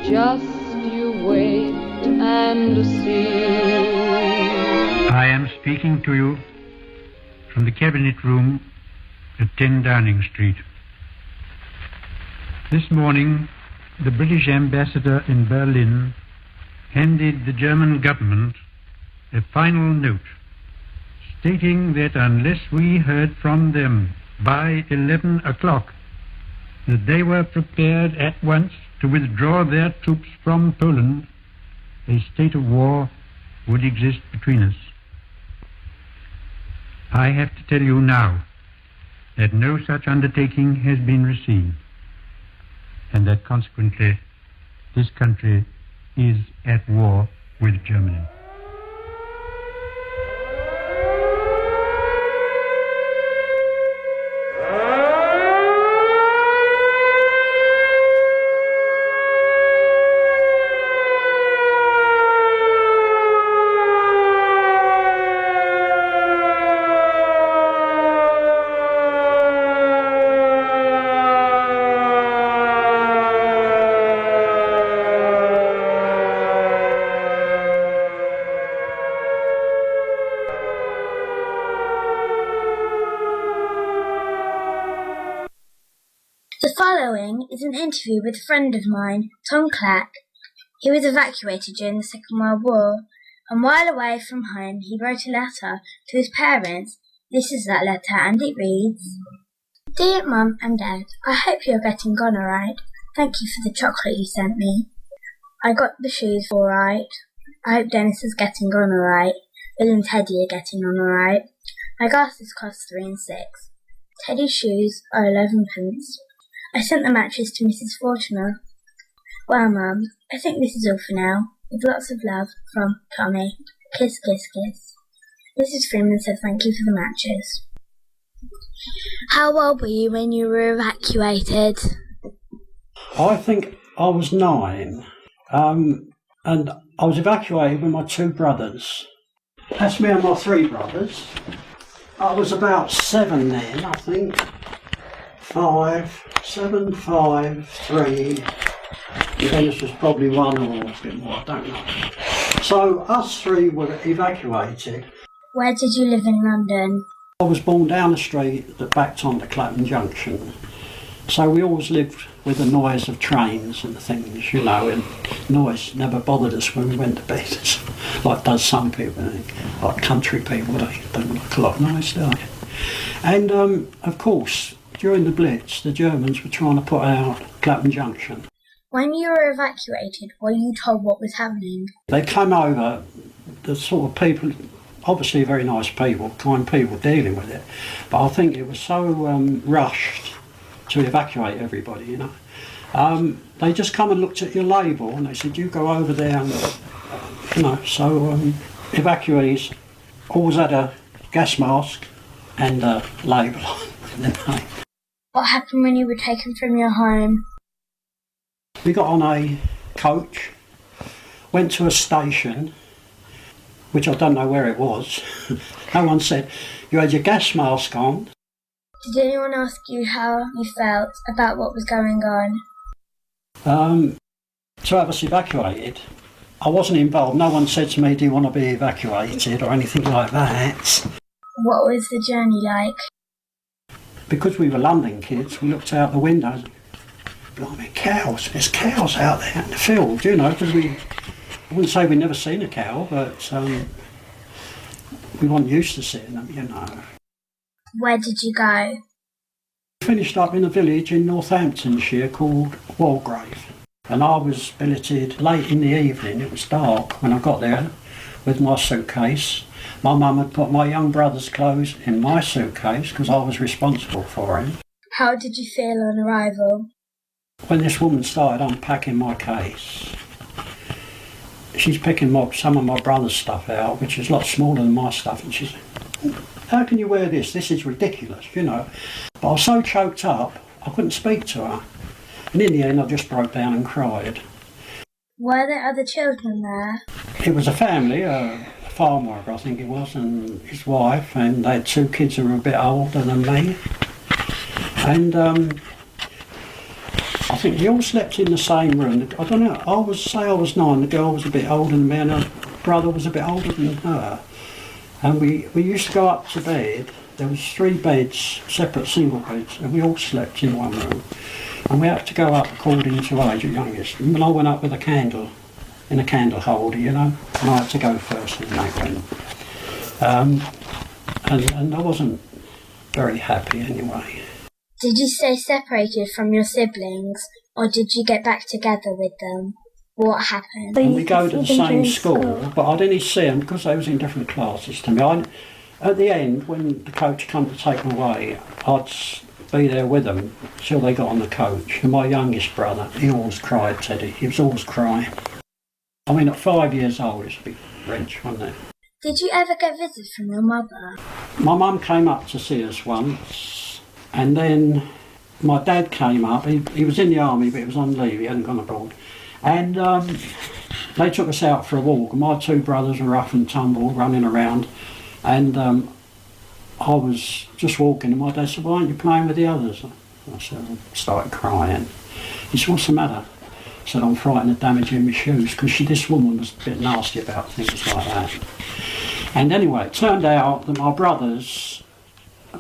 Just you wait and see. I am speaking to you from the Cabinet Room at 10 Downing Street. This morning, the British ambassador in Berlin handed the German government a final note stating that unless we heard from them by 11 o'clock, that they were prepared at once to withdraw their troops from Poland, a state of war would exist between us. I have to tell you now that no such undertaking has been received, and that consequently this country is at war with Germany. The following is an interview with a friend of mine, Tom Clack. He was evacuated during the Second World War, and while away from home he wrote a letter to his parents. This is that letter, and it reads: Dear Mum and Dad, I hope you're getting on alright. Thank you for the chocolate you sent me. I got the shoes alright. I hope Dennis is getting on alright. Bill and Teddy are getting on alright. My glasses cost 3 and 6. Teddy's shoes are 11p. I sent the matches to Mrs. Fortner. Well, Mum, I think this is all for now. With lots of love from Tommy. Kiss, kiss, kiss. Mrs. Freeman said thank you for the matches. How old were you when you were evacuated? I think I was 9, and I was evacuated with my 2 brothers. That's me and my 3 brothers. I was about 7 then, I think. 5, 7, 5, 3. Dennis was probably 1 or a bit more, I don't know. So us 3 were evacuated. Where did you live in London? I was born down the street that backed onto Clapham Junction. So we always lived with the noise of trains and things, you know, and noise never bothered us when we went to bed, like does some people, like country people, they don't like a lot of noise, do they? And of course, during the Blitz, the Germans were trying to put out Clapham Junction. When you were evacuated, were you told what was happening? They came over, the sort of people, obviously very nice people, kind people dealing with it, but I think it was so rushed to evacuate everybody, you know. They just come and looked at your label and they said, you go over there, and, you know, so evacuees always had a gas mask and a label on their name. What happened when you were taken from your home? We got on a coach, went to a station, which I don't know where it was. No one said, you had your gas mask on. Did anyone ask you how you felt about what was going on? To have us evacuated, I wasn't involved. No one said to me, do you want to be evacuated or anything like that. What was the journey like? Because we were London kids, we looked out the windows. Blimey, cows. There's cows out there in the field, you know, because I wouldn't say we'd never seen a cow, but we weren't used to seeing them, you know. Where did you go? We finished up in a village in Northamptonshire called Walgrave. And I was billeted late in the evening. It was dark when I got there with my suitcase. My mum had put my young brother's clothes in my suitcase because I was responsible for him. How did you feel on arrival? When this woman started unpacking my case, she's picking some of my brother's stuff out, which is a lot smaller than my stuff, and she said, how can you wear this? This is ridiculous, you know. But I was so choked up, I couldn't speak to her. And in the end, I just broke down and cried. Were there other children there? It was a family, a farm worker, I think it was, and his wife, and they had 2 kids who were a bit older than me. And I think we all slept in the same room. I don't know, I was 9, the girl was a bit older than me, and her brother was a bit older than her. And we used to go up to bed. There was 3 beds, separate single beds, and we all slept in one room. And we had to go up according to age, youngest. And I went up with a candle, in a candle holder, you know, and I had to go first in that room. And I wasn't very happy anyway. Did you stay separated from your siblings, or did you get back together with them? What happened? And we go to the same school, but I'd only see them because they was in different classes to me. At the end, when the coach come to take them away, I'd be there with them till they got on the coach. And my youngest brother, he always cried, Teddy. He was always crying. I mean, at 5 years old, it's a big wrench, wasn't it? Did you ever get visits from your mother? My mum came up to see us once, and then my dad came up. He was in the army, but he was on leave. He hadn't gone abroad. And they took us out for a walk. And my 2 brothers were rough and tumble, running around. And I was just walking, and my dad said, "Why aren't you playing with the others?" I started crying. He said, "What's the matter?" I said, "I'm frightened of damaging my shoes," because this woman was a bit nasty about things like that. And anyway, it turned out that my brothers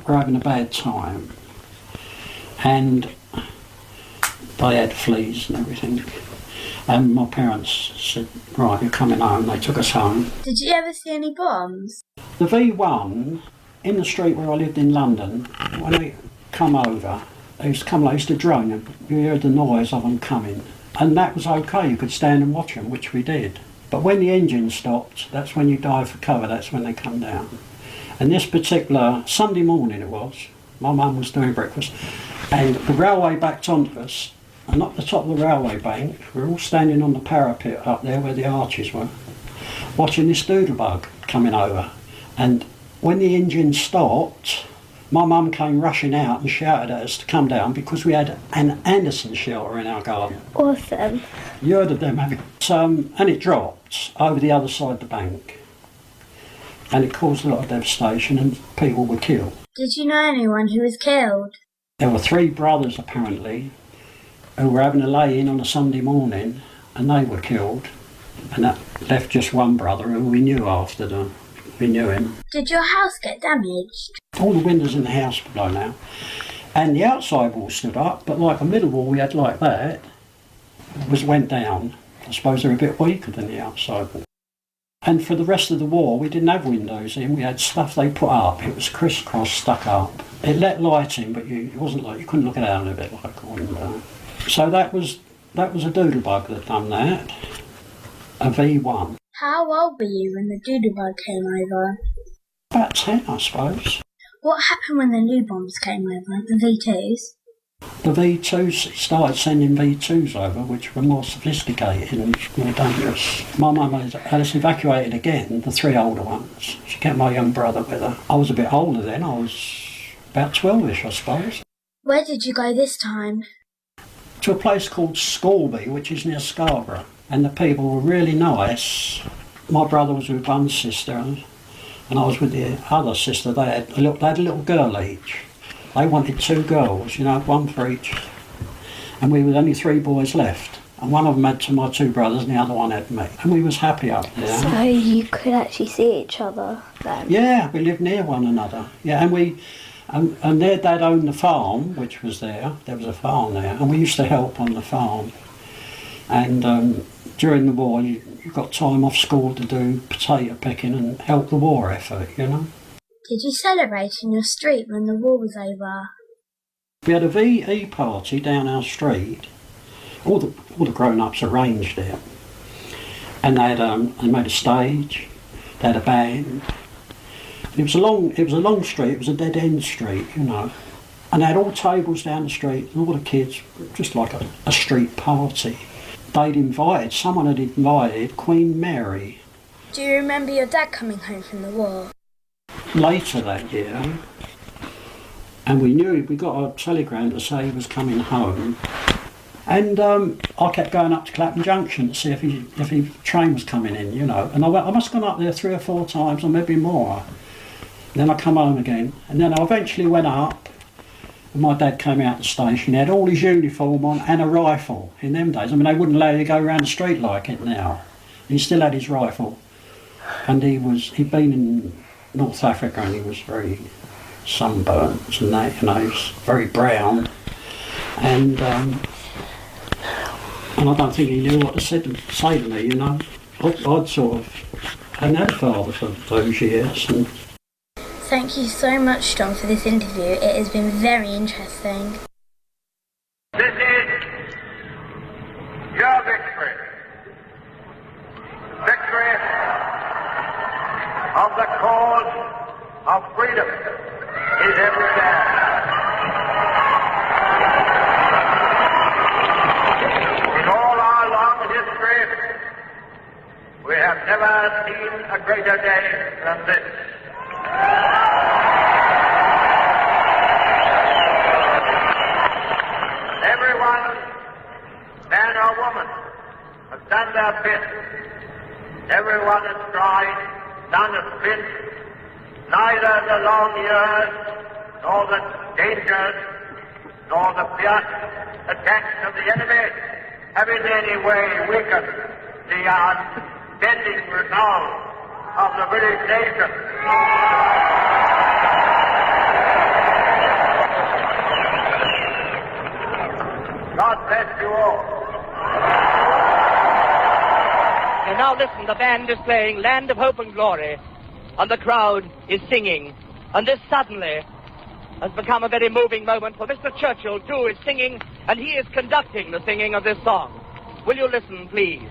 were having a bad time, and they had fleas and everything. And my parents said, "Right, you're coming home." They took us home. Did you ever see any bombs? The V1, in the street where I lived in London, when they come over, they used to come, they used to drone, and you heard the noise of them coming. And that was okay, you could stand and watch them, which we did. But when the engine stopped, that's when you dive for cover, that's when they come down. And this particular Sunday morning it was, my mum was doing breakfast, and the railway backed onto us, and up the top of the railway bank, we were all standing on the parapet up there where the arches were, watching this doodlebug coming over. And when the engine stopped, my mum came rushing out and shouted at us to come down because we had an Anderson shelter in our garden. Awesome. You heard of them, have you? And it dropped over the other side of the bank. And it caused a lot of devastation and people were killed. Did you know anyone who was killed? There were 3 brothers apparently who were having a lay-in on a Sunday morning, and they were killed. And that left just one brother who we knew after them. We knew him. Did your house get damaged? All the windows in the house were blown out. And the outside wall stood up, but like the middle wall we had like that, went down. I suppose they're a bit weaker than the outside wall. And for the rest of the war, we didn't have windows in. We had stuff they put up. It was crisscross stuck up. It let light in, but it wasn't like you couldn't look out of it like a window. So that was a doodlebug that done that. A V1. How old were you when the doodlebug came over? About 10, I suppose. What happened when the new bombs came over, the V2s? The V2s started sending V2s over, which were more sophisticated and more dangerous. My mum had us evacuated again, the 3 older ones. She kept my young brother with her. I was a bit older then, I was about 12ish, I suppose. Where did you go this time? To a place called Scorby, which is near Scarborough. And the people were really nice. My brother was with one sister, and I was with the other sister. They had a little girl each. They wanted 2 girls, you know, 1 for each. And we were only 3 boys left. And one of them had to my 2 brothers, and the other one had me. And we was happy up there. So you could actually see each other then? Yeah, we lived near one another. Yeah, and their dad owned the farm, which was there. There was a farm there, and we used to help on the farm. And during the war, you got time off school to do potato picking and help the war effort, you know. Did you celebrate in your street when the war was over? We had a VE party down our street. All the grown-ups arranged it, and they made a stage. They had a band. It was a long street. It was a dead-end street, you know. And they had all tables down the street, and all the kids, just like a street party. Someone had invited Queen Mary. Do you remember your dad coming home from the war? Later that year, and we got a telegram to say he was coming home. And I kept going up to Clapham Junction to see if his train was coming in, you know. And I must have gone up there 3 or 4 times, or maybe more. And then I come home again, and then I eventually went up, when my dad came out the station, he had all his uniform on and a rifle in them days. I mean, they wouldn't allow you to go around the street like it now. He still had his rifle. And he'd been in North Africa and he was very sunburnt and that, you know, he was very brown. And I don't think he knew what to say to me, you know. I'd sort of hadn't had a father for those years. And Thank you so much, John, for this interview. It has been very interesting. This is your victory. Victory of the cause of freedom is every day. In all our long history, we have never seen a greater day than this. Everyone, man or woman, has done their bit. Everyone has tried, done a bit. Neither the long years, nor the dangers, nor the fierce attacks of the enemy have in any way weakened the unbending resolve of the British nation. God bless you all. And now listen, the band is playing Land of Hope and Glory, and the crowd is singing. And this suddenly has become a very moving moment, for Mr. Churchill, too, is singing, and he is conducting the singing of this song. Will you listen, please?